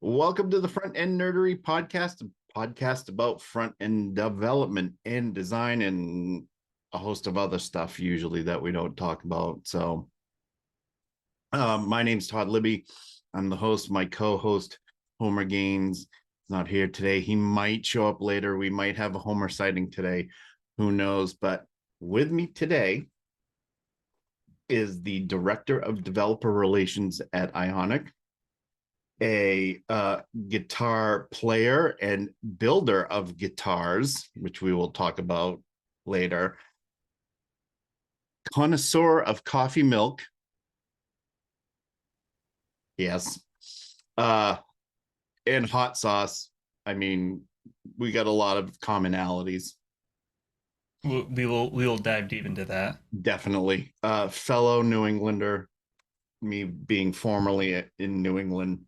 Welcome to the Front End Nerdery podcast, a podcast about front end development and design and a host of other stuff usually that we don't talk about. So, my name's Todd Libby. I'm the host. My co-host Homer Gaines is not here today. He might show up later. We might have a Homer sighting today. Who knows? But with me today is the Director of Developer Relations at Ionic, a guitar player and builder of guitars, which we will talk about later, connoisseur of coffee milk, yes, and hot sauce. I mean, we got a lot of commonalities. We will dive deep into that. Definitely. Fellow New Englander, me being formerly in New England.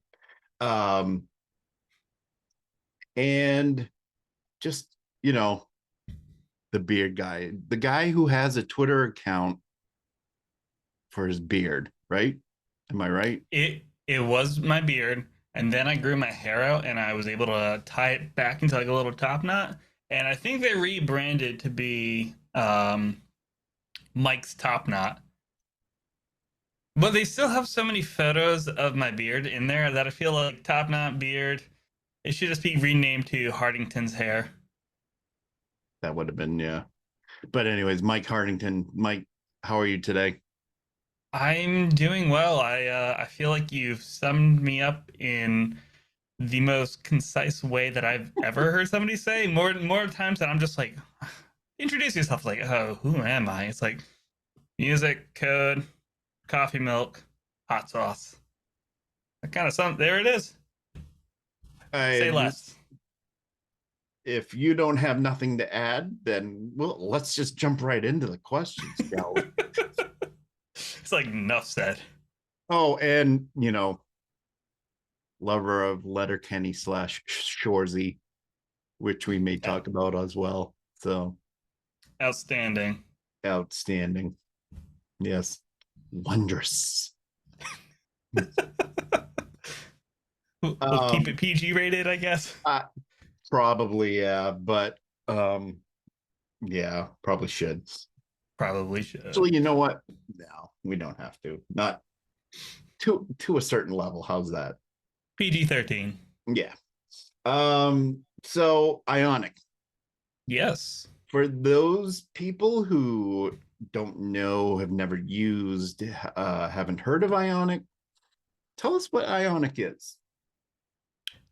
Um, and just, the beard guy, the guy who has a Twitter account for his beard, right? Am I right? It was my beard, and then I grew my hair out, and I was able to tie it back into like a little top knot. And I think they rebranded to be Mike's Top Knot. But they still have so many photos of my beard in there that I feel like Top Knot beard. It should just be renamed to Hartington's hair. That would have been, yeah. But anyways, Mike Hartington. Mike, how are you today? I'm doing well. I feel like you've summed me up in the most concise way that I've ever heard somebody say. More times than I'm just like, introduce yourself. Like, oh, who am I? It's like music, code, coffee milk, hot sauce. That kind of something. There it is. Say And less. if you don't have nothing to add, then let's just jump right into the questions, shall we? It's like enough said. Oh, and lover of Letterkenny / Shoresy, which we may talk about as well. So Outstanding. outstanding. Yes. Wondrous. We'll keep it PG rated, I guess. Probably, yeah, but yeah, probably should. Probably should. Actually, you know what? No, we don't have to. Not to a certain level. How's that? PG-13. Yeah. So Ionic. Yes. For those people who don't know, have never used, haven't heard of Ionic, tell us what Ionic is.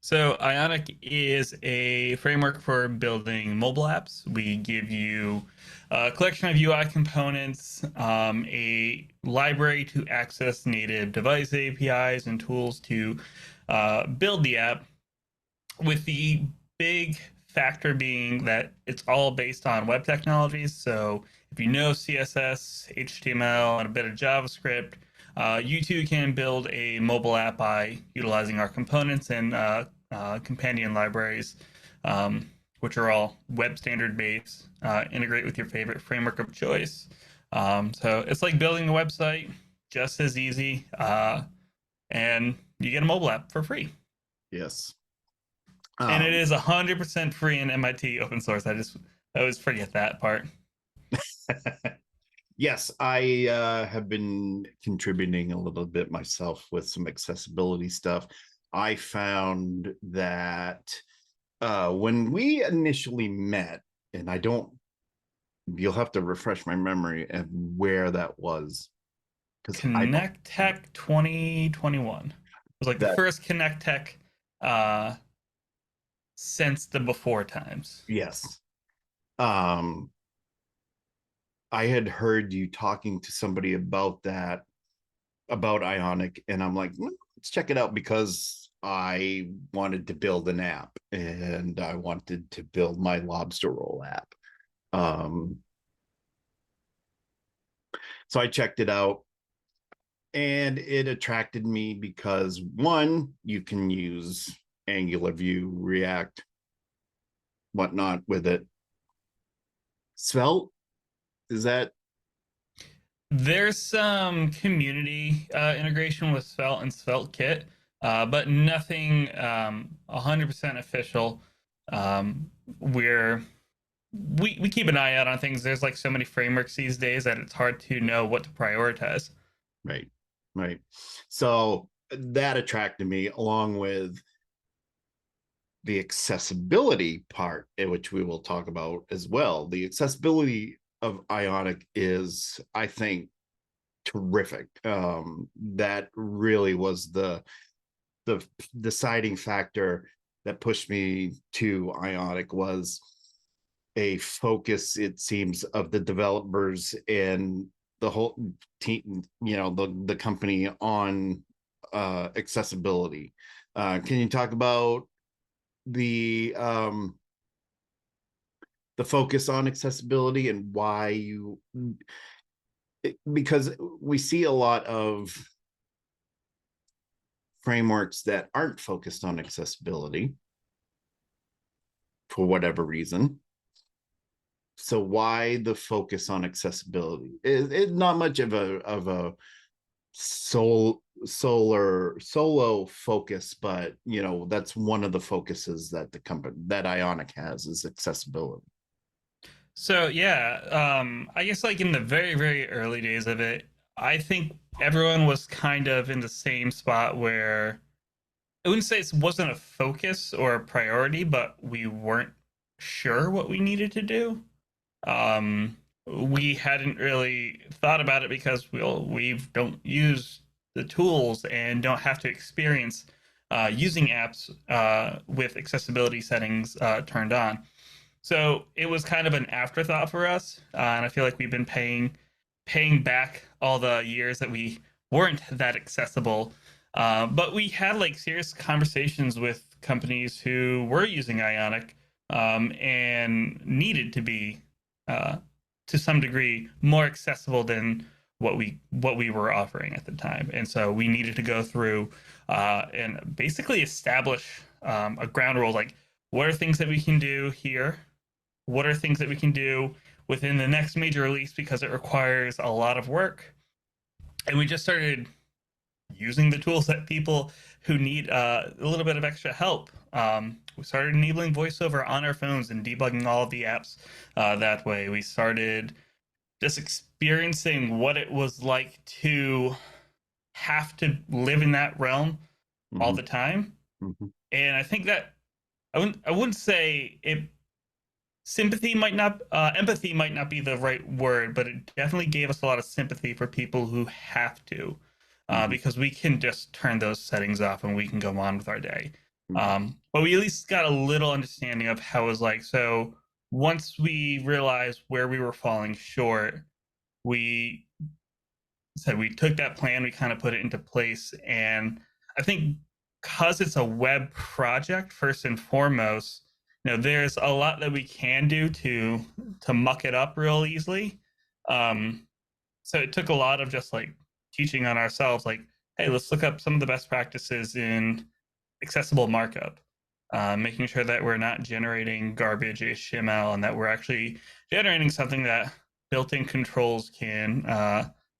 So Ionic is a framework for building mobile apps. We give you a collection of UI components, a library to access native device APIs and tools to build the app, with the big factor being that it's all based on web technologies. So if you know CSS, HTML, and a bit of JavaScript, you too can build a mobile app by utilizing our components and companion libraries, which are all web standard based, integrate with your favorite framework of choice. So it's like building a website, just as easy, and you get a mobile app for free. Yes. And it is 100% free in MIT open source. I always forget that part. Yes, I have been contributing a little bit myself with some accessibility stuff. I found that when we initially met, and you'll have to refresh my memory of where that was. Connect Tech 2021. It was like the first Connect Tech since the before times. Yes. I had heard you talking to somebody about Ionic, and I'm like, let's check it out because I wanted to build an app and I wanted to build my lobster roll app. So I checked it out and it attracted me because one, you can use Angular, Vue, React, whatnot with it. Svelte, is that? There's some community integration with Svelte and Svelte Kit, but nothing 100% official. We keep an eye out on things. There's like so many frameworks these days that it's hard to know what to prioritize. Right. Right. So that attracted me, along with the accessibility part, which we will talk about as well. The accessibility of Ionic is, I think, terrific. That really was the deciding factor that pushed me to Ionic, was a focus, it seems, of the developers and the whole team, the company, on accessibility. Can you talk about the the focus on accessibility and why you, because we see a lot of frameworks that aren't focused on accessibility for whatever reason. So why the focus on accessibility? It's not much of a solo focus, but that's one of the focuses that the company, that Ionic has, is accessibility. So yeah, I guess like in the very, very early days of it, I think everyone was kind of in the same spot where I wouldn't say it wasn't a focus or a priority, but we weren't sure what we needed to do. We hadn't really thought about it because we don't use the tools and don't have to experience using apps with accessibility settings turned on. So it was kind of an afterthought for us, and I feel like we've been paying back all the years that we weren't that accessible. But we had like serious conversations with companies who were using Ionic and needed to be, uh, to some degree, more accessible than what we were offering at the time. And so we needed to go through and basically establish a ground rule, like what are things that we can do here, what are things that we can do within the next major release because it requires a lot of work. And we just started using the tools that people who need a little bit of extra help. We started enabling voiceover on our phones and debugging all of the apps that way. We started just experiencing what it was like to have to live in that realm all Mm-hmm. the time. Mm-hmm. And I think that I wouldn't say it, sympathy might not, empathy might not be the right word, but it definitely gave us a lot of sympathy for people who have to, Mm-hmm. because we can just turn those settings off and we can go on with our day. Mm-hmm. But we at least got a little understanding of how it was like. So once we realized where we were falling short, we said we took that plan, we kind of put it into place. And I think because it's a web project first and foremost, there's a lot that we can do to muck it up real easily. Um, so it took a lot of just like teaching on ourselves, like, hey, let's look up some of the best practices in accessible markup, making sure that we're not generating garbage HTML and that we're actually generating something that built-in controls can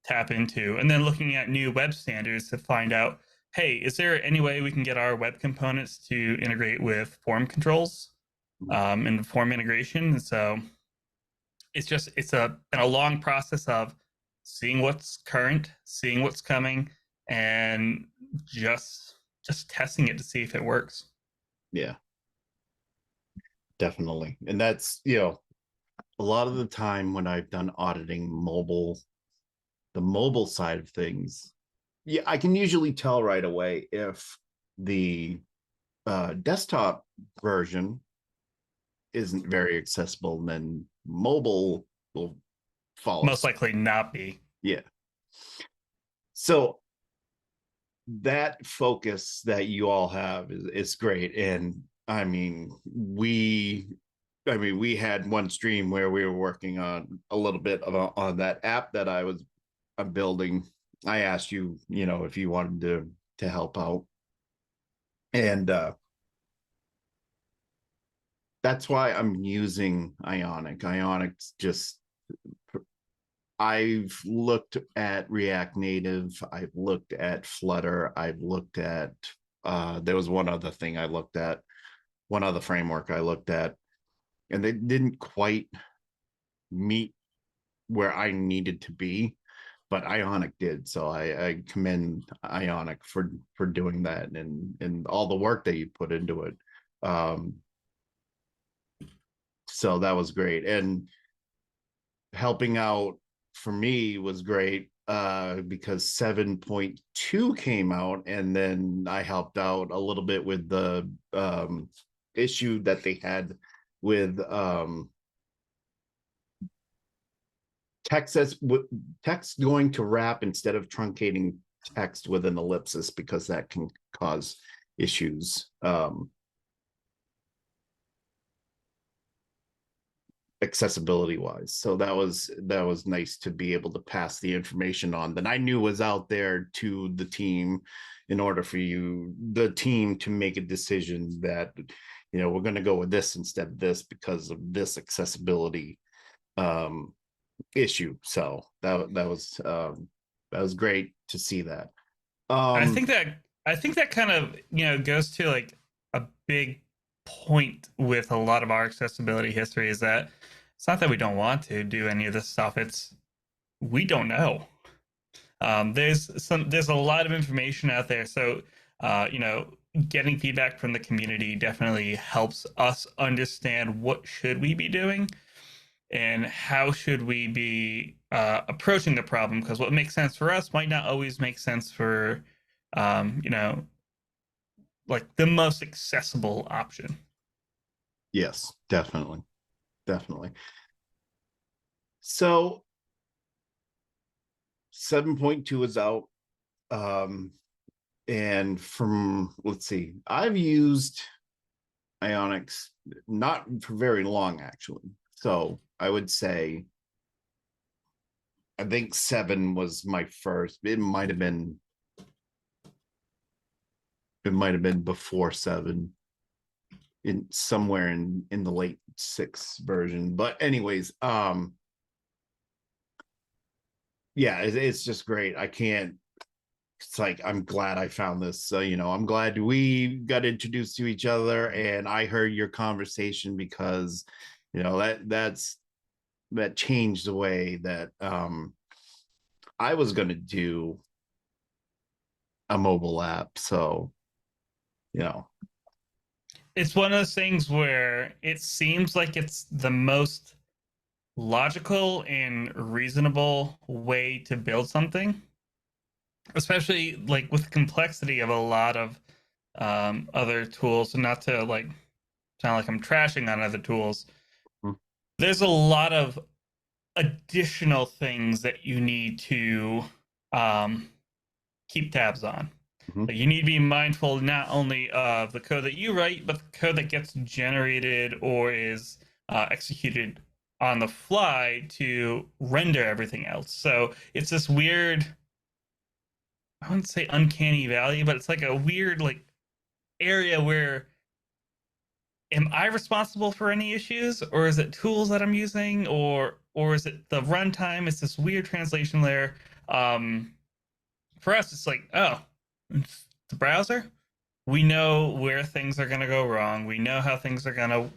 tap into, and then looking at new web standards to find out, hey, is there any way we can get our web components to integrate with form controls and form integration? And so it's been a long process of seeing what's current, seeing what's coming, and just testing it to see if it works. Yeah, definitely. And that's, a lot of the time when I've done auditing the mobile side of things, yeah, I can usually tell right away if the desktop version isn't very accessible, then mobile will follow. Most likely not be. Yeah. So that focus that you all have is great. And we had one stream where we were working on a little bit on that app that I'm building. I asked you, if you wanted to help out. And that's why I'm using Ionic. Ionic's just, I've looked at React Native, I've looked at Flutter, I've looked at there was one other thing I looked at, one other framework I looked at, and they didn't quite meet where I needed to be, but Ionic did. So I commend Ionic for doing that and all the work that you put into it. So that was great. And helping out for me was great because 7.2 came out, and then I helped out a little bit with the issue that they had with text going to wrap instead of truncating text with an ellipsis, because that can cause issues accessibility wise. So that was nice to be able to pass the information on that I knew was out there to the team, in order for the team to make a decision that, you know, we're going to go with this instead of this because of this accessibility issue. So that was great to see that. I think that kind of, goes to like a big point with a lot of our accessibility history, is that it's not that we don't want to do any of this stuff, it's we don't know. There's a lot of information out there, so getting feedback from the community definitely helps us understand what should we be doing and how should we be approaching the problem, because what makes sense for us might not always make sense for like the most accessible option. Yes, definitely. So 7.2 is out. And from, let's see, I've used Ionics not for very long, actually. So I would say, I think 7 was my first. It might have been before 7, in somewhere in the late 6 version. But anyways, yeah, it's just great. It's like, I'm glad I found this. So, I'm glad we got introduced to each other, and I heard your conversation, because that changed the way that I was going to do a mobile app. So, it's one of those things where it seems like it's the most logical and reasonable way to build something, especially like with the complexity of a lot of other tools. And not to like sound like I'm trashing on other tools, there's a lot of additional things that you need to keep tabs on. Like, you need to be mindful not only of the code that you write, but the code that gets generated or is executed on the fly to render everything else. So it's this weird, I wouldn't say uncanny valley, but it's like a weird like area where, am I responsible for any issues, or is it tools that I'm using, or is it the runtime? It's this weird translation layer. For us, it's like, oh, it's the browser. We know where things are going to go wrong. We know how things are going to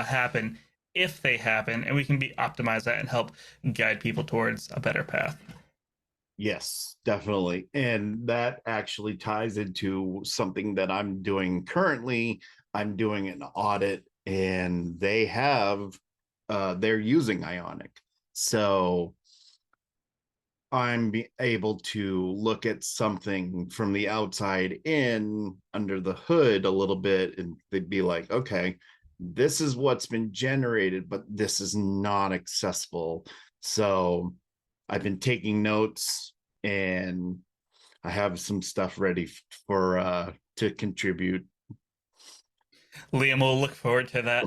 happen if they happen, and we can optimize that and help guide people towards a better path. Yes, definitely. And that actually ties into something that I'm doing currently. I'm doing an audit, and they're using Ionic. So I'm able to look at something from the outside in, under the hood a little bit, and they'd be like, okay, this is what's been generated, but this is not accessible. So I've been taking notes, and I have some stuff ready for to contribute. Liam will look forward to that.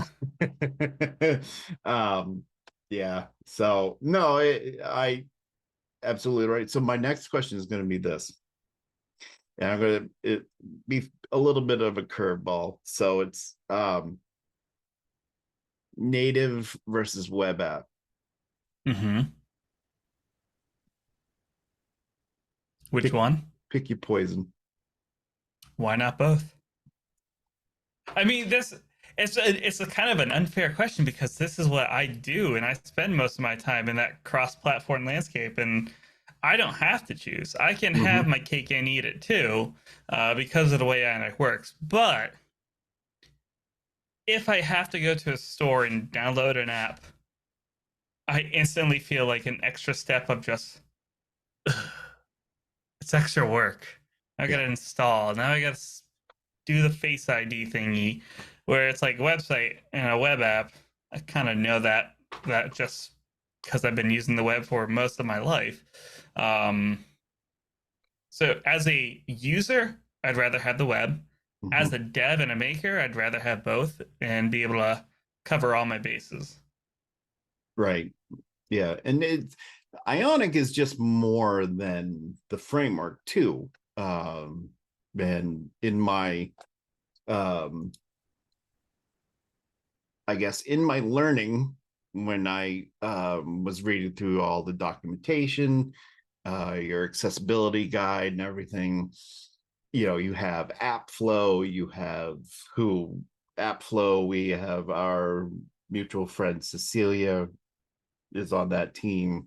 Yeah. So no, I absolutely right. So my next question is going to be this, and I'm going to be a little bit of a curveball. So it's native versus web app. Which one? Pick your poison. why not both? I mean, it's a kind of an unfair question because this is what I do, and I spend most of my time in that cross-platform landscape, and I don't have to choose. I can have Mm-hmm. my cake and eat it too, because of the way Ionic works. But if I have to go to a store and download an app, I instantly feel like an extra step of just it's extra work. I Yeah. gotta install. Now I gotta do the Face ID thingy, where it's like a website and a web app. I kind of know that just because I've been using the web for most of my life. Um, so as a user, I'd rather have the web. Mm-hmm. As a dev and a maker, I'd rather have both and be able to cover all my bases. Right. Yeah. And it's Ionic is just more than the framework too. And in my um I guess in my learning, when I was reading through all the documentation, your accessibility guide and everything, you have app flow, you have who app flow, we have our mutual friend Cecilia is on that team,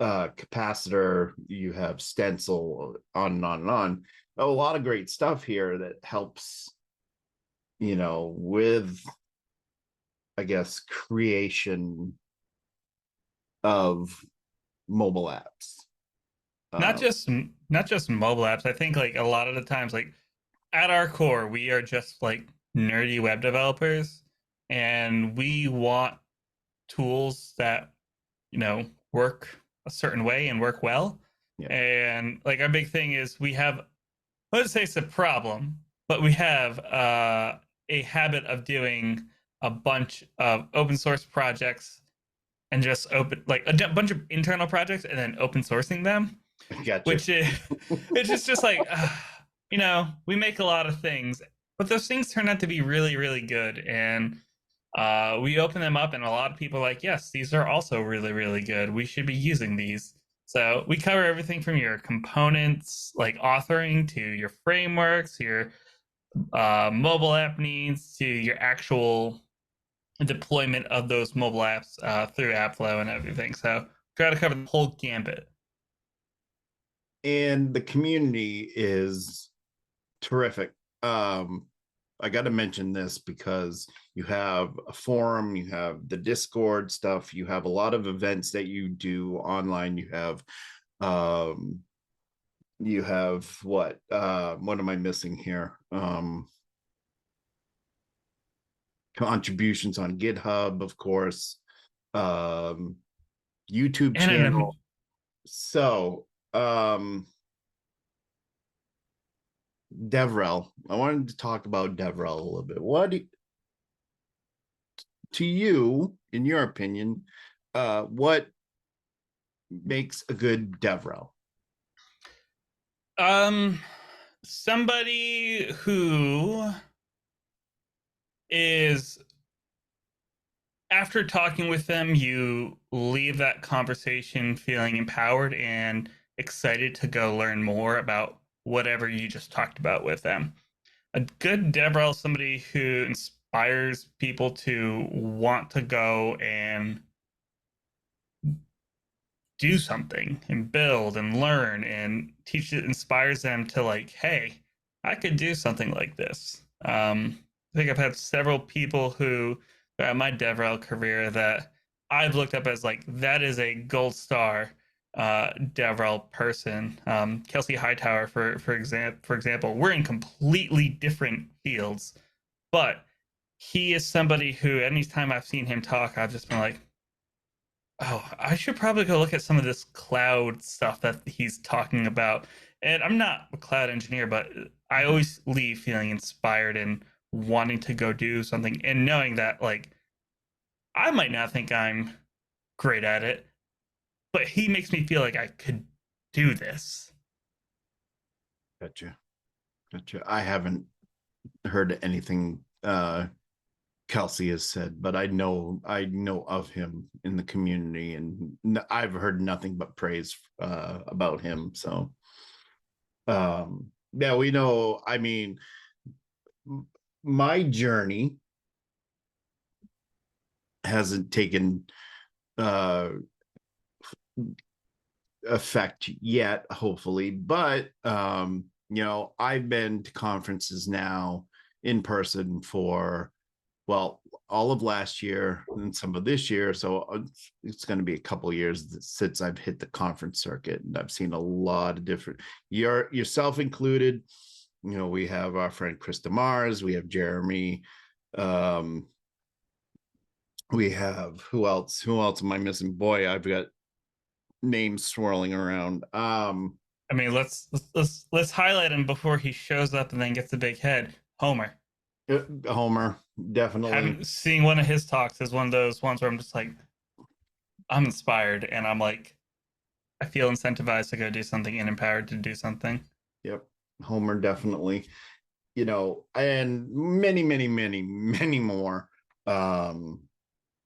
capacitor, you have stencil, on and on and on. A lot of great stuff here that helps, with, I guess, creation of mobile apps. Not Uh, just not just mobile apps. I think like a lot of the times, like at our core, we are just like nerdy web developers, and we want tools that work a certain way and work well. yeah, And like our big thing is we have, let's say it's a problem, but we have a habit of doing a bunch of open source projects and just open like a bunch of internal projects and then open sourcing them, gotcha. which is it's just like we make a lot of things, but those things turn out to be really really good, and we open them up and a lot of people are like, yes, these are also really really good, we should be using these. So we cover everything from your components like authoring to your frameworks, your mobile app needs, to your actual deployment of those mobile apps through AppFlow and everything. So try to cover the whole gambit. And the community is terrific. I got to mention this because you have a forum, you have the Discord stuff, you have a lot of events that you do online. Um, you have what am I missing here? Contributions on GitHub, of course, um, YouTube And channel. So, DevRel. I wanted to talk about DevRel a little bit. To you, in your opinion, what makes a good DevRel? um somebody who is, after talking with them, you leave that conversation feeling empowered and excited to go learn more about whatever you just talked about with them. A good DevRel is somebody who inspires people to want to go and do something and build and learn and teach. It inspires them to like, hey, I could do something like this. I think I've had several people who throughout my DevRel career that I've looked up as like that is a gold star DevRel person. Kelsey Hightower, for example, we're in completely different fields, but he is somebody who anytime I've seen him talk, I've just been like, oh, I should probably go look at some of this cloud stuff that he's talking about. And I'm not a cloud engineer, but I always leave feeling inspired and wanting to go do something and knowing that, like, I might not think I'm great at it, but he makes me feel like I could do this. Gotcha. Gotcha. I haven't heard anything Kelsey has said, but I know of him in the community, and I've heard nothing but praise about him. So, Yeah, we know. I mean, my journey hasn't taken uh effect yet, hopefully, but I've been to conferences now in person for, well, all of last year and some of this year. So it's going to be a couple of years since I've hit the conference circuit, and I've seen a lot of different, yourself included. We have our friend Krista Mars, we have Jeremy, um, we have, who else am I missing? Boy, I've got names swirling around. I mean, let's highlight him before he shows up and then gets the big head. Homer. Homer, definitely. Having seeing one of his talks is one of those ones where I'm just like, I'm inspired, and I'm like, I feel incentivized to go do something and empowered to do something. Yep, Homer, definitely. And many, many, many, many more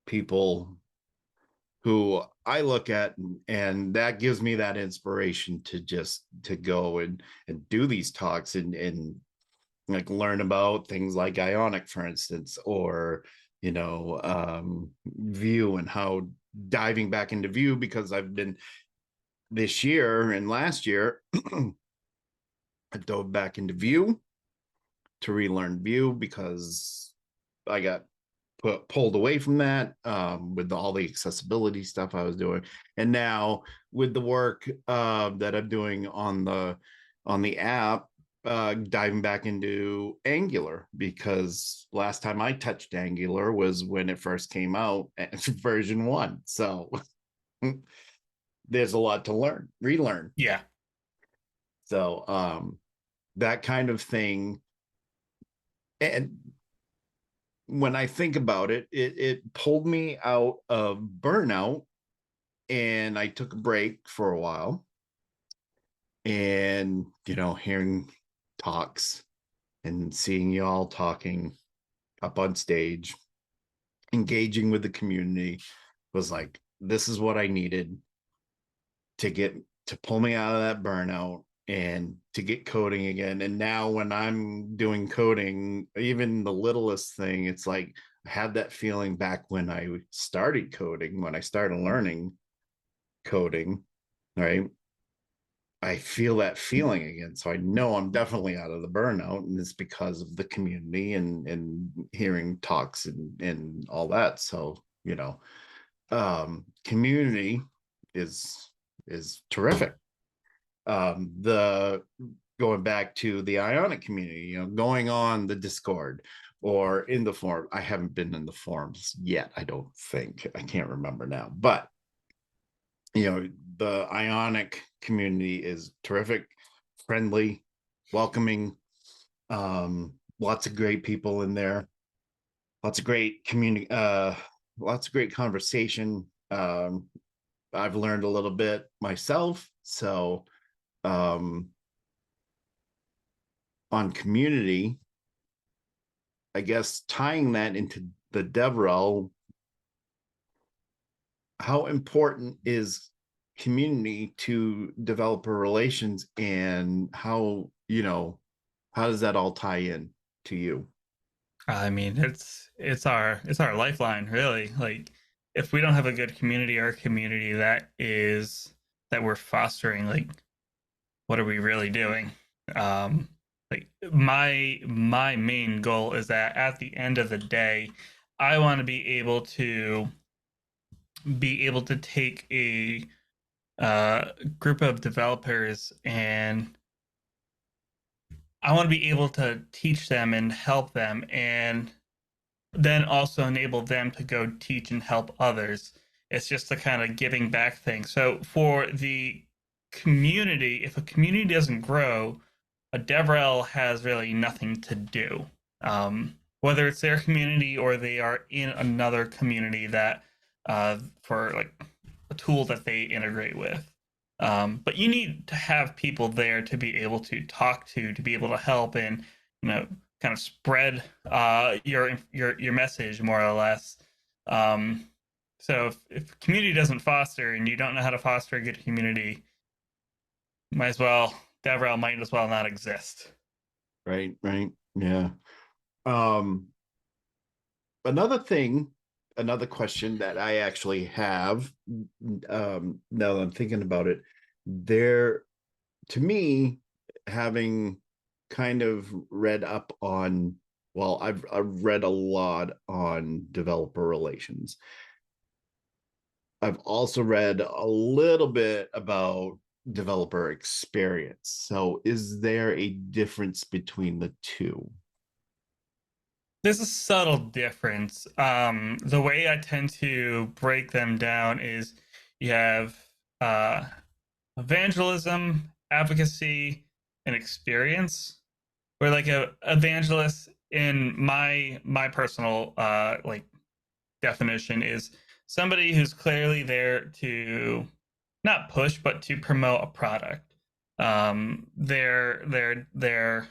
people who I look at, and that gives me that inspiration to just to go and do these talks and like learn about things like Ionic, for instance, or Vue, and how diving back into Vue, because I've been this year and last year I dove back into Vue to relearn Vue because I got pulled away from that with all the accessibility stuff I was doing, and now with the work that I'm doing on the app, diving back into Angular, because last time I touched Angular was when it first came out at version 1. So there's a lot to relearn. Yeah. So that kind of thing. And when I think about it, it pulled me out of burnout, and I took a break for a while. And hearing talks and seeing y'all talking up on stage, engaging with the community, was like, this is what I needed to pull me out of that burnout and to get coding again. And now when I'm doing coding, even the littlest thing, it's like I had that feeling back when I started coding, when I started learning coding, right? I feel that feeling again. So I know I'm definitely out of the burnout, and it's because of the community and hearing talks and all that. So, community is terrific. The Going back to the Ionic community, going on the Discord or in the forum. I haven't been in the forums yet, I don't think. I can't remember now, but the Ionic community is terrific, friendly, welcoming. Lots of great people in there. Lots of great community. Lots of great conversation. I've learned a little bit myself, so on community, I guess tying that into the DevRel, how important is community to developer relations, and how does that all tie in to you? I mean, it's our lifeline, really. Like, if we don't have a good community or a community that we're fostering, like, what are we really doing? Like, my main goal is that at the end of the day, I want to be able to take a group of developers, and I want to be able to teach them and help them, and then also enable them to go teach and help others. It's just a kind of giving back thing. So for the community, if a community doesn't grow, a DevRel has really nothing to do. Whether it's their community or they are in another community that for like a tool that they integrate with. But you need to have people there to be able to talk to be able to help, and kind of spread your message more or less. So if community doesn't foster, and you don't know how to foster a good community, might as well DevRel might as well not exist. Right. Yeah. Um, another question that I actually have, now that I'm thinking about it, there, to me, having kind of read up on, well, I've read a lot on developer relations. I've also read a little bit about developer experience. So is there a difference between the two? There's a subtle difference. The way I tend to break them down is you have uh, evangelism, advocacy, and experience. Where like a evangelist in my personal like definition is somebody who's clearly there to not push but to promote a product. They're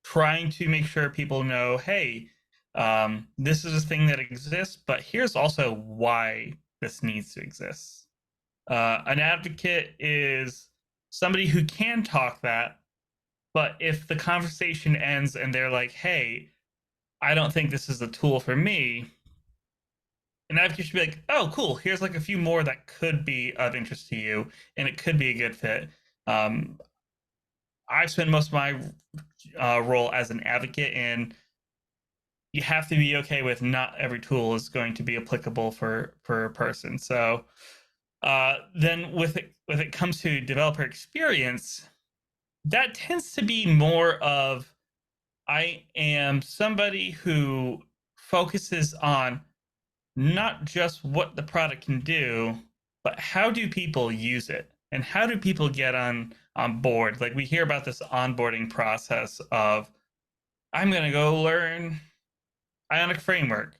trying to make sure people know, hey, this is a thing that exists, but here's also why this needs to exist. An advocate is somebody who can talk that, but if the conversation ends and they're like, hey, I don't think this is a tool for me, an advocate should be like, oh, cool, here's like a few more that could be of interest to you and it could be a good fit. Um, I've spent most of my role as an advocate, and you have to be okay with not every tool is going to be applicable for a person. So then with it comes to developer experience, that tends to be more of I am somebody who focuses on not just what the product can do, but how do people use it and how do people get on board. Like we hear about this onboarding process of I'm going to go learn Ionic framework.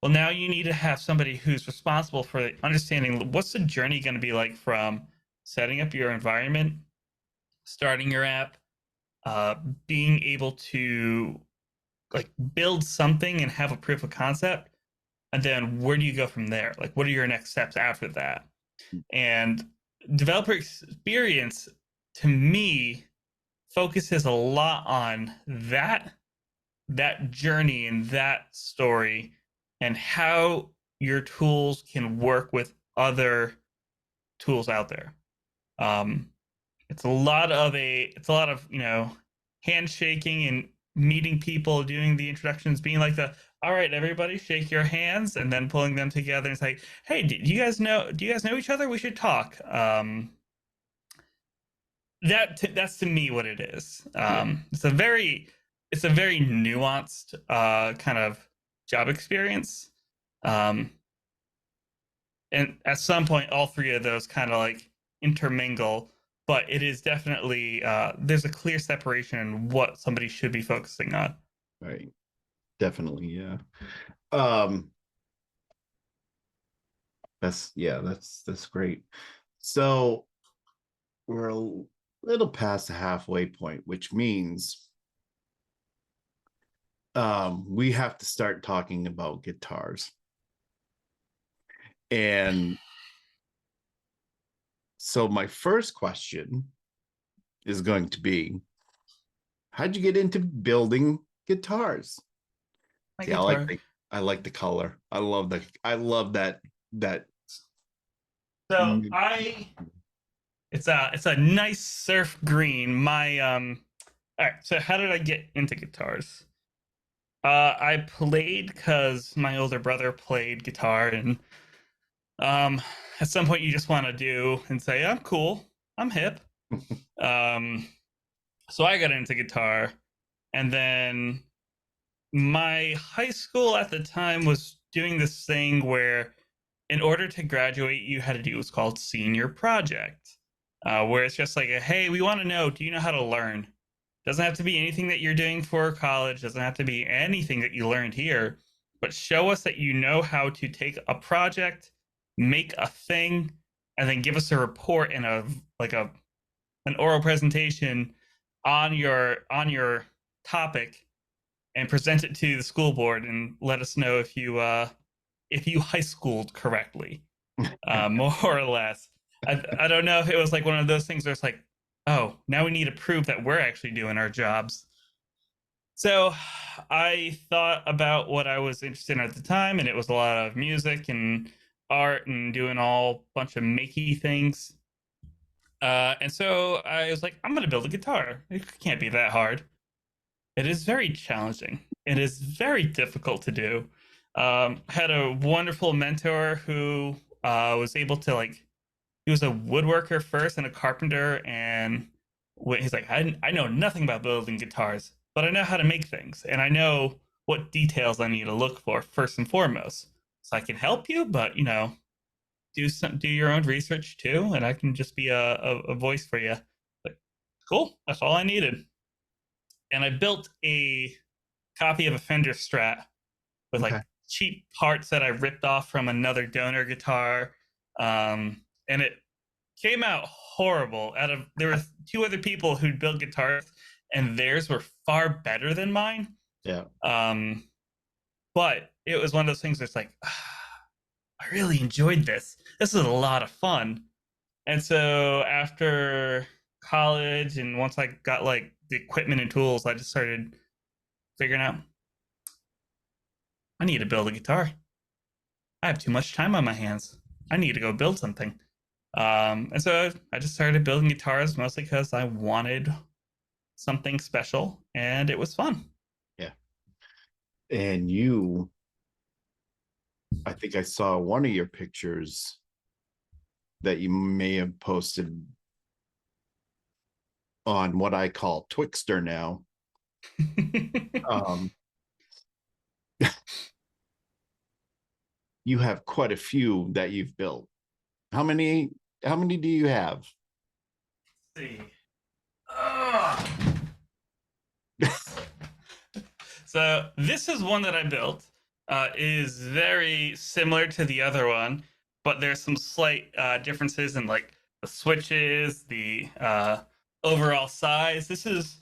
Well, now you need to have somebody who's responsible for understanding what's the journey going to be like from setting up your environment, starting your app, uh, being able to like build something and have a proof of concept, and then where do you go from there? Like, what are your next steps after that? And developer experience, to me, focuses a lot on that journey and that story and how your tools can work with other tools out there. Um, it's a lot of handshaking and meeting people, doing the introductions, being like the all right, everybody, shake your hands, and then pulling them together and say, hey, do you guys know each other? We should talk. That's to me what it is. It's a very nuanced kind of job experience. Um, and at some point, all three of those kind of like intermingle, but it is definitely there's a clear separation in what somebody should be focusing on. Right. Definitely, yeah. Um, that's great. So we're a little past the halfway point, which means we have to start talking about guitars. And so my first question is going to be, how'd you get into building guitars? My See, guitar. I like the color. I love that. So it's a nice surf green. My all right, so how did I get into guitars? I played because my older brother played guitar, and um, at some point you just want to do and say, I'm cool, I'm hip. Um, so I got into guitar, and then my high school at the time was doing this thing where in order to graduate, you had to do what's called senior project, where it's just like, hey, we want to know, do you know how to learn? Doesn't have to be anything that you're doing for college, doesn't have to be anything that you learned here, but show us that you know how to take a project, make a thing, and then give us a report and an oral presentation on your topic and present it to the school board and let us know if you high schooled correctly, more or less. I don't know if it was like one of those things where it's like, oh, now we need to prove that we're actually doing our jobs. So I thought about what I was interested in at the time, and it was a lot of music and art and doing all bunch of makey things. And so I was like, I'm going to build a guitar. It can't be that hard. It is very challenging. It is very difficult to do. Had a wonderful mentor who was able to like. He was a woodworker first and a carpenter, and he's like, I know nothing about building guitars, but I know how to make things, and I know what details I need to look for first and foremost. So I can help you, but do your own research too, and I can just be a voice for you. Like, cool, that's all I needed. And I built a copy of a Fender Strat with like Okay. cheap parts that I ripped off from another donor guitar. And it came out horrible. There were two other people who'd built guitars, and theirs were far better than mine. Yeah. But it was one of those things that's like, I really enjoyed this. This is a lot of fun. And so after college, and once I got like the equipment and tools, I just started figuring out I need to build a guitar. I have too much time on my hands. I need to go build something. And so I just started building guitars mostly because I wanted something special, and it was fun. Yeah. And I think I saw one of your pictures that you may have posted on what I call Twixter now. Um, you have quite a few that you've built. How many do you have? Let's see. So this is one that I built. Is very similar to the other one, but there's some slight differences in like the switches, the overall size. This is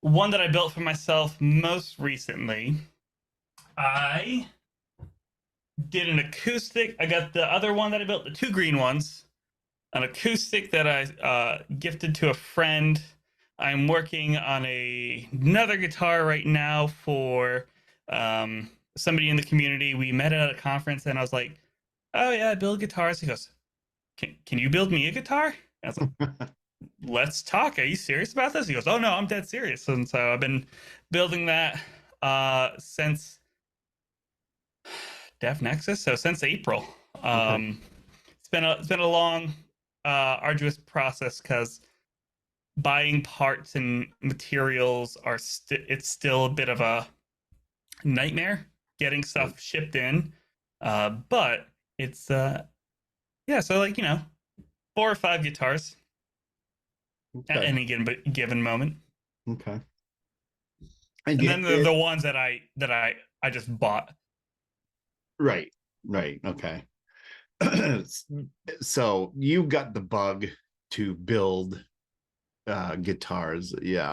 one that I built for myself most recently. I did an acoustic. I got the other one that I built, the two green ones, an acoustic that I gifted to a friend. I'm working on another guitar right now for somebody in the community. We met at a conference, and I was like, "Oh yeah, I build guitars." He goes, "Can you build me a guitar?" And I was like, "Let's talk. Are you serious about this?" He goes, "Oh no, I'm dead serious." And so I've been building that since Dev Nexus, so since April. Okay. It's been a long, arduous process because buying parts and materials it's still a bit of a nightmare getting stuff shipped in. But it's yeah, so like 4 or 5 guitars at Okay. any given moment. Okay. And then it, the ones that I just bought. right. Okay. So you got the bug to build guitars. Yeah,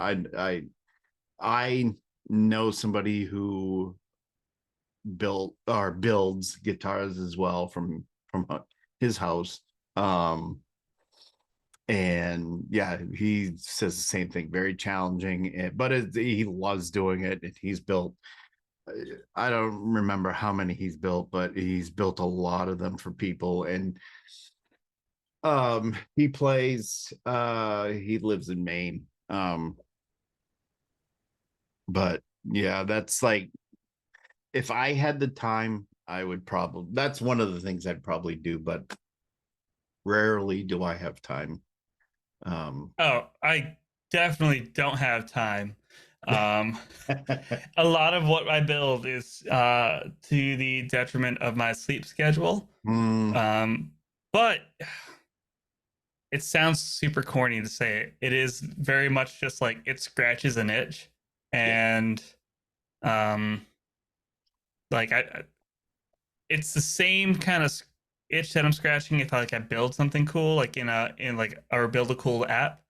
I know somebody who built or builds guitars as well from his house. And yeah, he says the same thing, very challenging, but he loves doing it. And he's built, I don't remember how many he's built, but he's built a lot of them for people. And he plays, he lives in Maine. But yeah, that's like, if I had the time, I would probably, that's one of the things I'd probably do, but rarely do I have time. Oh, I definitely don't have time. Um, a lot of what I build is to the detriment of my sleep schedule. mm, But it sounds super corny to say it. It is very much just like it scratches an itch, yeah, and um, like it's the same kind of itch that I'm scratching if I build something cool, like in like or build a cool app,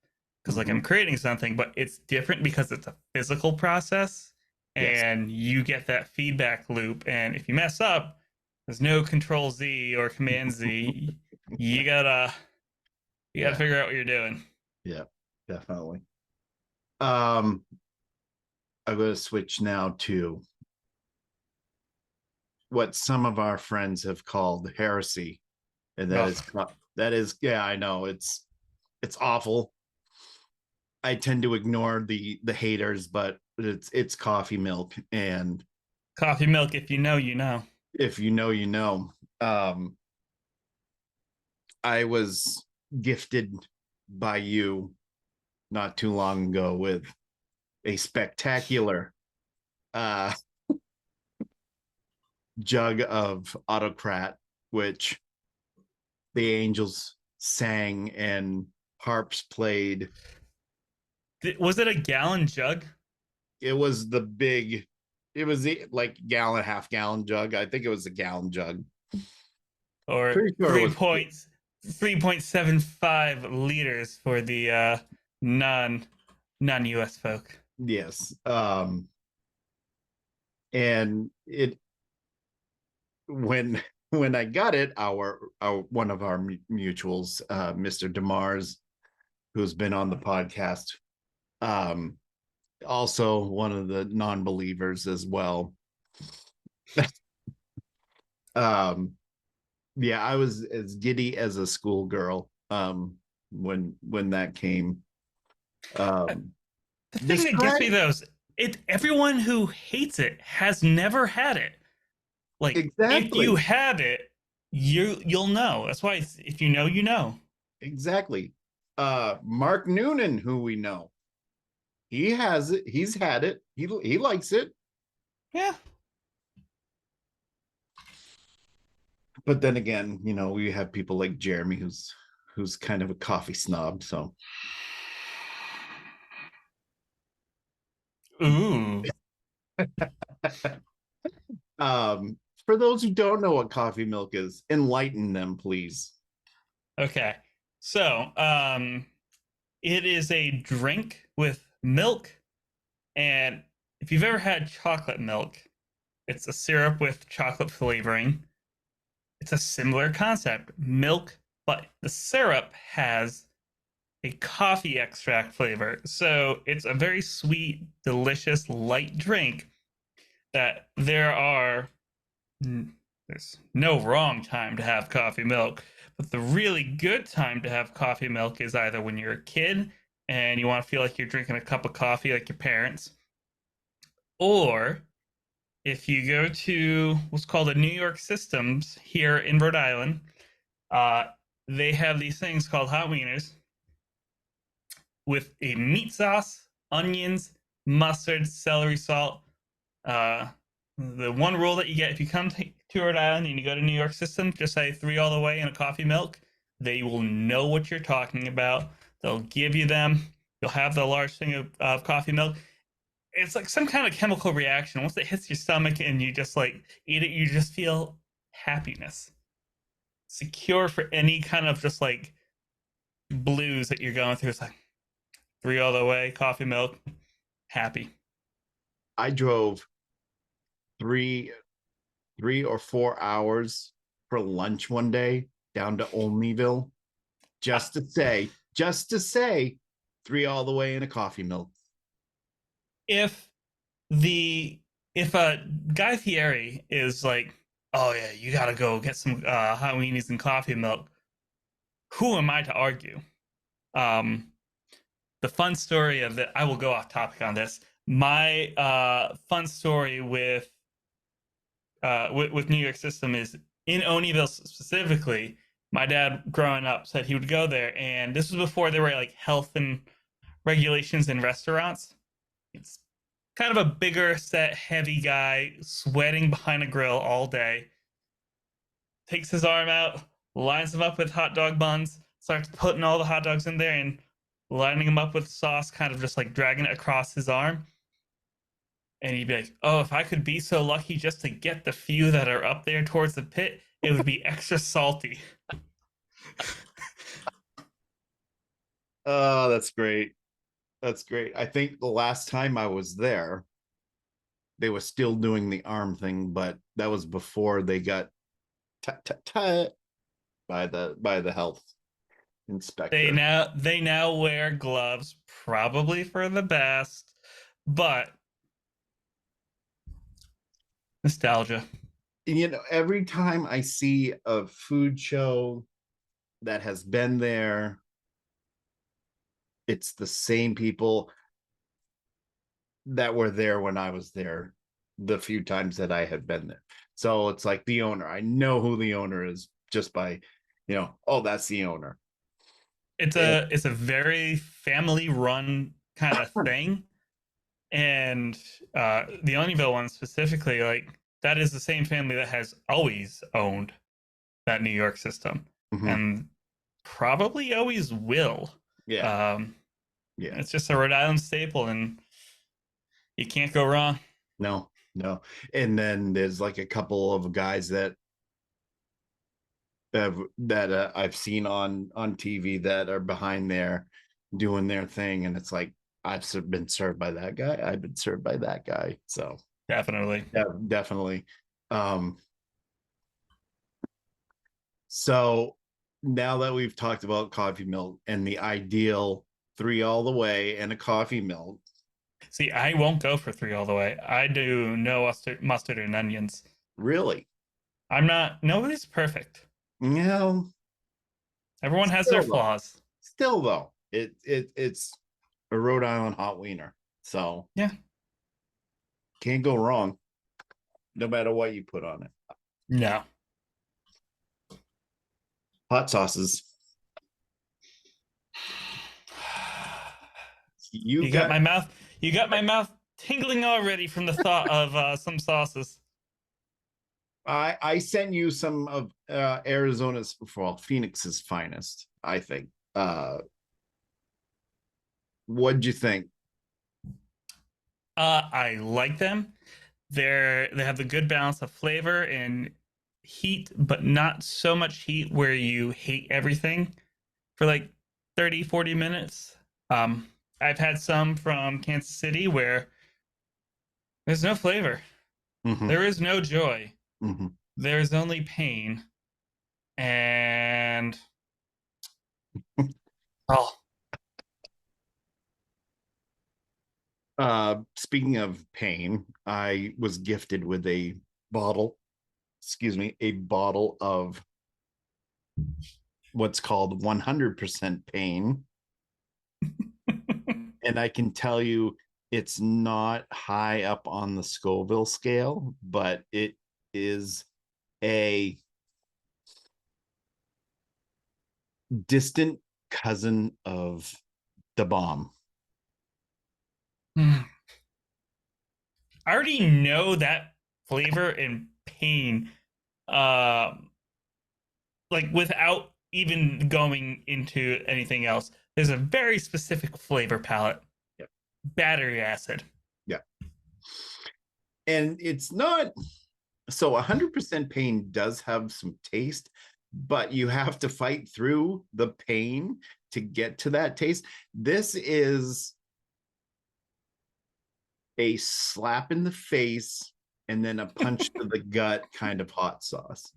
because like I'm mhm, creating something, but it's different because it's a physical process, yes, and you get that feedback loop. And if you mess up, there's no Control Z or Command Z. You gotta yeah, figure out what you're doing. yeah. definitely. Um, I'm going to switch now to what some of our friends have called heresy, and Oh, that is yeah, I know it's awful. I tend to ignore the haters, but it's coffee milk, and coffee milk. If you know, you know. if you know, you know. Um, I was gifted by you not too long ago with a spectacular uh jug of autocrat, which the angels sang and harps played. Was it a gallon jug? It was the big, it was the like gallon, half gallon jug. I think it was a gallon jug. Or Pretty sure it was. 3.75 liters for the non US folk. Yes. And it when when I got it, our one of our mutuals, Mr. Demars, who's been on the podcast, um, also one of the non-believers as well. um, yeah, I was as giddy as a schoolgirl when that came. Um, The thing that gets describe me though is everyone who hates it has never had it. Like if you exactly, have it, you'll know. That's why if you know, you know. exactly. Mark Noonan, who we know, he has it. He's had it. He likes it. Yeah. But then again, we have people like Jeremy, who's kind of a coffee snob. So, Ooh. um, for those who don't know what coffee milk is, enlighten them, please. Okay. So, it is a drink with milk, and if you've ever had chocolate milk, it's a syrup with chocolate flavoring. It's a similar concept. Milk, but the syrup has a coffee extract flavor. So it's a very sweet, delicious, light drink that there's no wrong time to have coffee milk, but the really good time to have coffee milk is either when you're a kid and you want to feel like you're drinking a cup of coffee like your parents, or if you go to what's called the New York Systems here in Rhode Island, uh, they have these things called hot wieners with a meat sauce, onions, mustard, celery salt. Uh, the one rule that you get if you come to Rhode Island and you go to New York System, just say 3 all the way in a coffee milk. They will know what you're talking about. They'll give you them. You'll have the large thing of coffee milk. It's like some kind of chemical reaction. Once it hits your stomach and you just like eat it, you just feel happiness. Secure for any kind of just like blues that you're going through. It's like 3 all the way, coffee milk, happy. I drove three 3 or 4 hours for lunch one day down to Olneyville just to say 3 all the way in a coffee milk. If the if Guy Fieri is like, oh yeah, you gotta go get some hot weenies and coffee milk, who am I to argue? Um, the fun story of that, I will go off topic on this. My fun story with New York System is in Oneyville specifically. My dad, growing up, said he would go there, and this was before there were like health and regulations in restaurants. It's kind of a bigger set, heavy guy, sweating behind a grill all day. Takes his arm out, lines them up with hot dog buns, starts putting all the hot dogs in there and lining them up with sauce, kind of just like dragging it across his arm. And he'd be like, oh, if I could be so lucky just to get the few that are up there towards the pit, it would be extra salty. Oh, that's great. That's great. I think the last time I was there, they were still doing the arm thing, but that was before they got by the health. Inspector. They now wear gloves, probably for the best, but nostalgia. You know, every time I see a food show that has been there, it's the same people that were there when I was there the few times that I had been there. So it's like the owner. I know who the owner is just by, oh, that's the owner. And, It's a very family run kind of thing, and the Onivyville one specifically, like that is the same family that has always owned that New York system, mm-hmm. and probably always will. Yeah. Yeah. It's just a Rhode Island staple, and you can't go wrong. No. And then there's like a couple of guys that I've seen on TV that are behind there doing their thing, and it's like I've been served by that guy. I've been served by that guy. So Definitely. yeah, definitely. So now that we've talked about coffee milk and the ideal 3 all the way and a coffee milk. See, I won't go for 3 all the way. I do no mustard and onions. Really? I'm not. Nobody's perfect. Yeah. Everyone has their flaws. Still though, it's a Rhode Island hot wiener. So yeah, can't go wrong no matter what you put on it. No. Hot sauces. You got my mouth. You got my mouth tingling already from the thought of some sauces. I sent you some of Arizona's, well, Phoenix's finest, I think. What'd you think? I like them. They have the good balance of flavor and heat, but not so much heat where you hate everything for like 30, 40 minutes. I've had some from Kansas City where there's no flavor. Mm-hmm. There is no joy. Mm-hmm. There's only pain. And speaking of pain, I was gifted with a bottle of what's called 100% pain. And I can tell you it's not high up on the Scoville scale, but it is a distant cousin of the bomb. I already know that flavor and pain, like without even going into anything else. There's a very specific flavor palette. Yep. Battery acid. Yeah. And it's not, so 100% pain does have some taste, but you have to fight through the pain to get to that taste. This is a slap in the face and then a punch to the gut kind of hot sauce.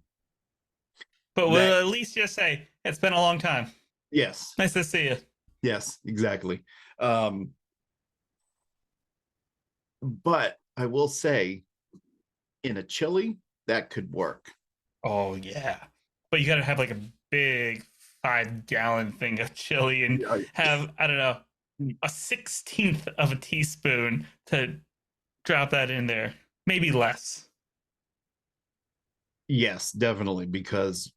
But we'll at least just say it's been a long time. Yes. Nice to see you. Yes, exactly. But I will say, in a chili, that could work. Oh yeah, but you got to have like a big 5-gallon thing of chili and have, I don't know, a 1/16 of a teaspoon to drop that in there, maybe less. Yes, definitely, because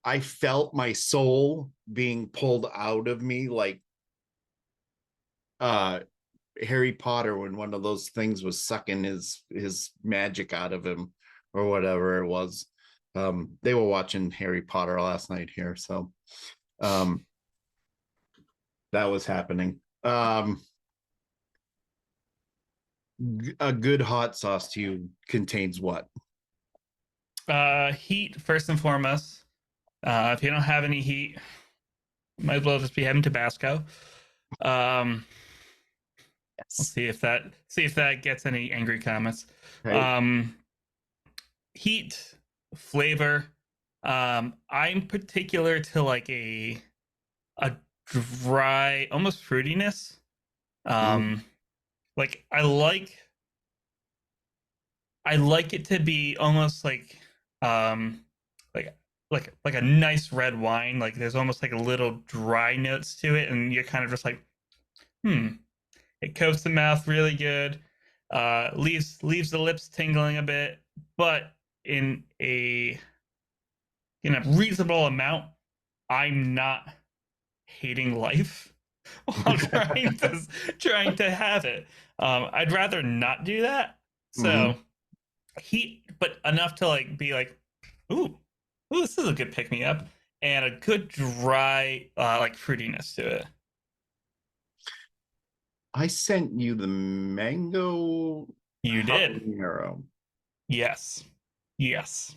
I felt my soul being pulled out of me, like Harry Potter when one of those things was sucking his magic out of him or whatever it was. They were watching Harry Potter last night here, so that was happening. A good hot sauce to you contains what? Heat first and foremost. If you don't have any heat, might as well just be having Tabasco. Yes. We'll see if that gets any angry comments. Hey. Heat, flavor, I'm particular to like a dry, almost fruitiness. Mm, Um, like I like it to be almost um like like a nice red wine. Like there's almost like a little dry notes to it, and you're kind of just like, hmm. It coats the mouth really good. Leaves the lips tingling a bit, but in a reasonable amount. I'm not hating life while trying to have it. I'd rather not do that. hmm. So but enough to like be like, ooh, ooh, this is a good pick me up, and a good dry like fruitiness to it. I sent you the mango You did, habanero. yes, yes,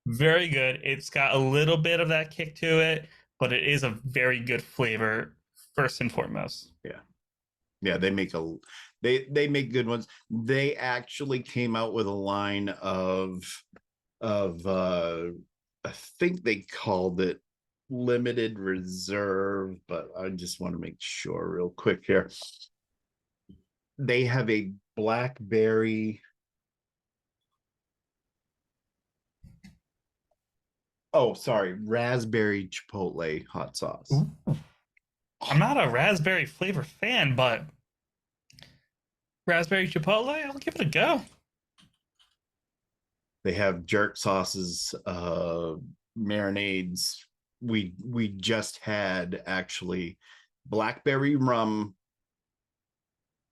very good. It's got a little bit of that kick to it, but it is a very good flavor first and foremost. Yeah. Yeah, they make good ones. They actually came out with a line of I think they called it limited reserve, but I just want to make sure real quick here. They have a blackberry. Oh, sorry, raspberry chipotle hot sauce. Ooh. I'm not a raspberry flavor fan, but raspberry chipotle, I'll give it a go. They have jerk sauces, marinades. We just had actually blackberry rum.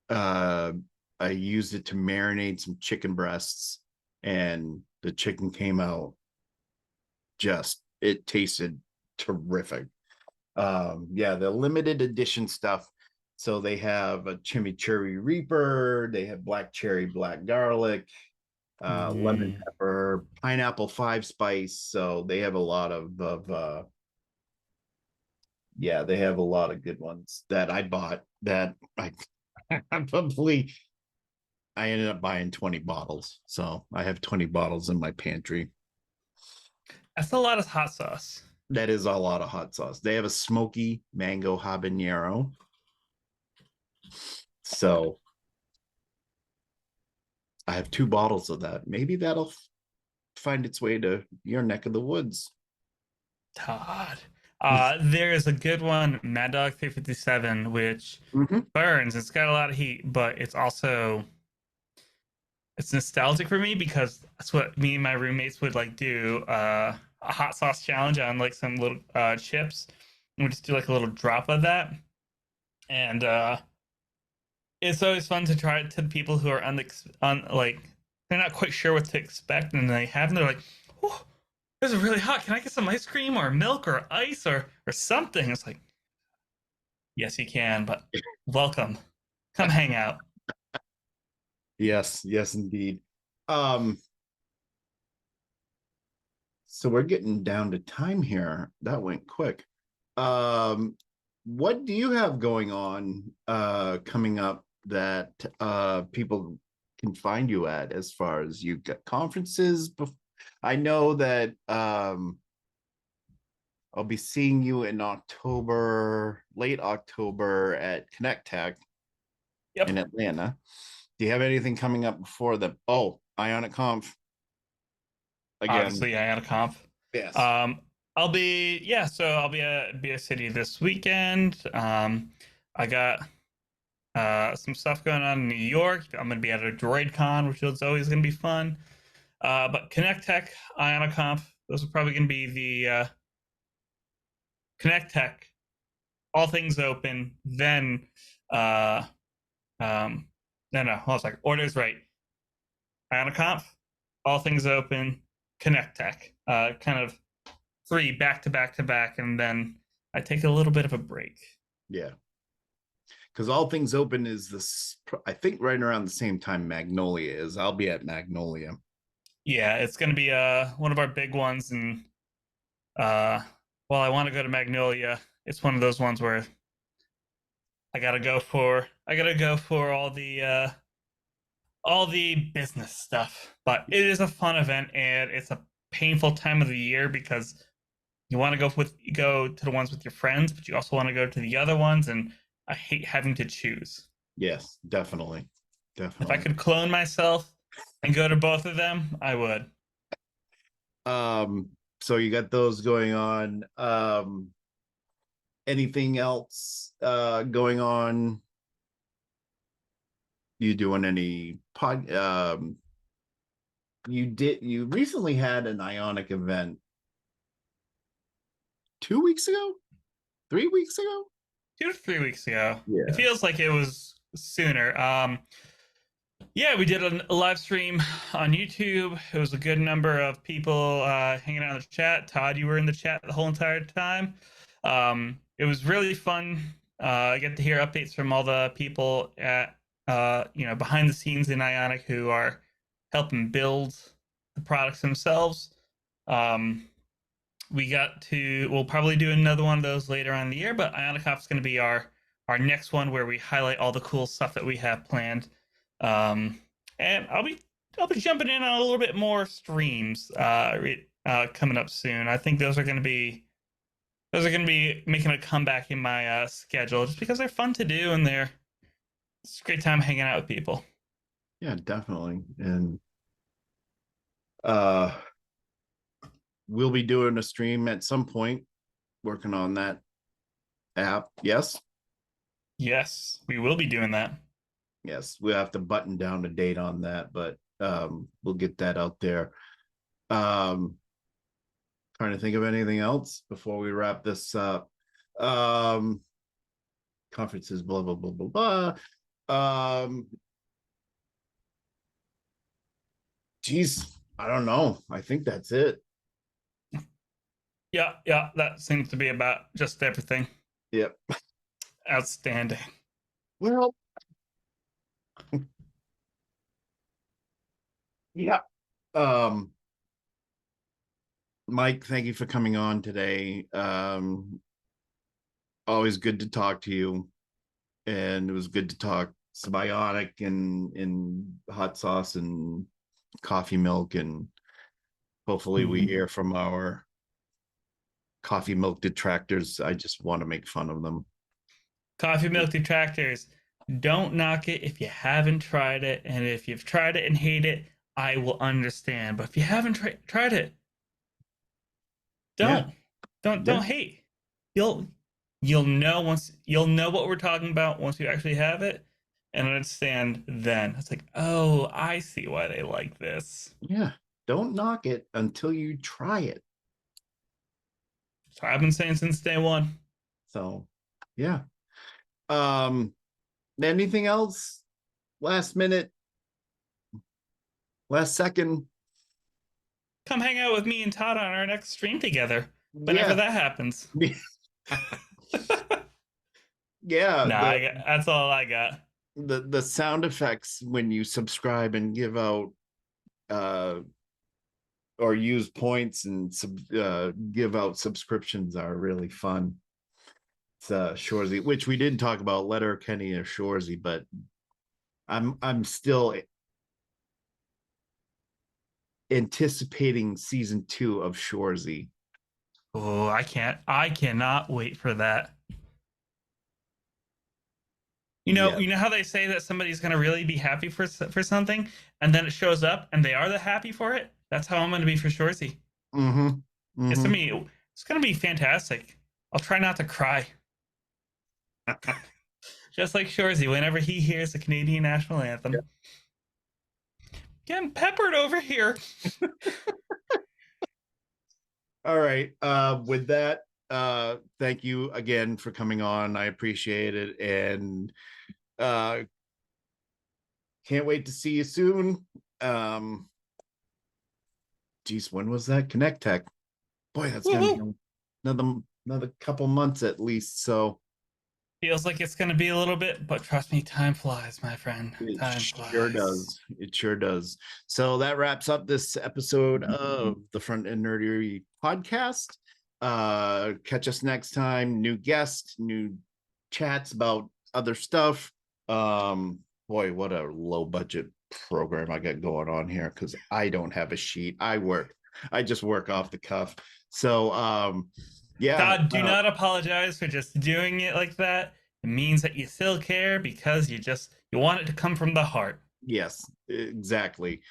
Uh, I used it to marinate some chicken breasts, and the chicken came out just it tasted terrific. Yeah, the limited edition stuff. So they have a chimichurri reaper, they have black cherry, black garlic, lemon Mm. pepper, pineapple five spice. So they have a lot of yeah, they have a lot of good ones that I bought that I probably I ended up buying 20 bottles. So I have 20 bottles in my pantry. That's a lot of hot sauce. That is a lot of hot sauce. They have a smoky mango habanero. So I have 2 bottles of that. Maybe that'll find its way to your neck of the woods. Todd. There is a good one, Mad Dog 357, which Mm-hmm. burns. It's got a lot of heat, but it's nostalgic for me because that's what me and my roommates would like do a hot sauce challenge on like some little chips. And we just do like a little drop of that. And it's always fun to try it to people who are like they're not quite sure what to expect, and they have and they're like, oh, this is really hot. Can I get some ice cream or milk or ice or something? It's like, yes, you can, but welcome. Come hang out. Yes, yes, indeed. Um, so we're getting down to time here. That went quick. Um, what do you have going on coming up that people can find you at as far as you got conferences? I know that I'll be seeing you in October, late October at Connect Tech in Yep. Atlanta. Do you have anything coming up before the Ionic Conf again? Obviously, I had a comp. Yes. Um, I'll be at BS City this weekend. I got some stuff going on in New York. I'm gonna be at a Droid Con, which is always gonna be fun. But Connect Tech, Ionicomp, those are probably gonna be the Connect Tech, all things open. Then um no, I was like, orders right. Ionicomp, all things open, Connect Tech. Kind of 3 back to back to back, and then I take a little bit of a break. Yeah. Because All Things Open is this, I think, right around the same time Magnolia is. I'll be at Magnolia. Yeah, it's gonna be one of our big ones, and uh while I want to go to Magnolia, it's one of those ones where I gotta go for all the business stuff. But it is a fun event, and it's a painful time of the year because you want to go to the ones with your friends, but you also want to go to the other ones, and I hate having to choose. Yes, definitely. If I Definitely. could clone myself and go to both of them, I would. So you got those going on. Anything else going on? You doing any you recently had an Ionic event 2 weeks ago, 3 weeks ago? 2 to 3 weeks ago. It Yeah. feels like it was sooner. Yeah, we did a live stream on YouTube. It was a good number of people hanging out in the chat. Todd, you were in the chat the whole entire time. It was really fun. I get to hear updates from all the people at behind the scenes in Ionic who are helping build the products themselves. We'll probably do another one of those later on in the year, but IonicConf is going to be our next one where we highlight all the cool stuff that we have planned. And I'll be jumping in on a little bit more streams coming up soon. I think those are going to be making a comeback in my schedule just because they're fun to do and it's a great time hanging out with people. Yeah, definitely. And we'll be doing a stream at some point, working on that app. Yes. Yes, we will be doing that. Yes, we'll have to button down the date on that, but we'll get that out there. Trying to think of anything else before we wrap this up. Conferences, blah blah blah blah blah. Geez, I don't know. I think that's it. Yeah, that seems to be about just everything. Yep. Outstanding. Well, yeah. Mike, thank you for coming on today. Always good to talk to you. And it was good to talk some Ionic and hot sauce and coffee milk. And hopefully we hear from our coffee milk detractors. I just want to make fun of them. Coffee milk detractors, don't knock it if you haven't tried it. And if you've tried it and hate it, I will understand. But if you haven't tried it, don't hate. You'll know what we're talking about once you actually have it and understand then. It's like, oh, I see why they like this. Yeah. Don't knock it until you try it. So I've been saying since day one. So yeah. Anything else? Last minute, last second. Come hang out with me and Todd on our next stream together. Whenever that happens. Yeah. That's all I got. The sound effects when you subscribe and give out or use points and give out subscriptions are really fun. It's Shoresy, which we didn't talk about Letterkenny or Shoresy, but I'm still anticipating season 2 of Shoresy. Oh, I cannot wait for that. You know how they say that somebody's gonna really be happy for something, and then it shows up, and they are the happy for it. That's how I'm gonna be for Shoresy. It's gonna be fantastic. I'll try not to cry. Just like Shoresy, whenever he hears the Canadian national anthem. Yeah. Getting peppered over here. All right. With that, thank you again for coming on. I appreciate it. And can't wait to see you soon. Geez, when was that? Connect Tech. Boy, that's gonna be another couple months at least. So feels like it's going to be a little bit, but trust me, time flies, my friend. Time flies. Sure does. It sure does. So that wraps up this episode of the Front End Nerdery podcast. Catch us next time. New guest, new chats about other stuff. Boy, what a low budget program I got going on here because I don't have a sheet. I work I just work off the cuff. So yeah. Todd, do not apologize for just doing it like that. It means that you still care because you want it to come from the heart. Yes, exactly.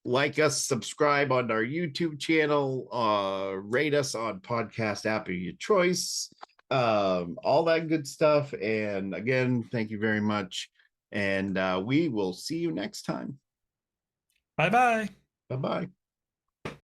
Like us, subscribe on our YouTube channel, rate us on podcast app of your choice, all that good stuff. And again, thank you very much. And we will see you next time. Bye bye. Bye bye.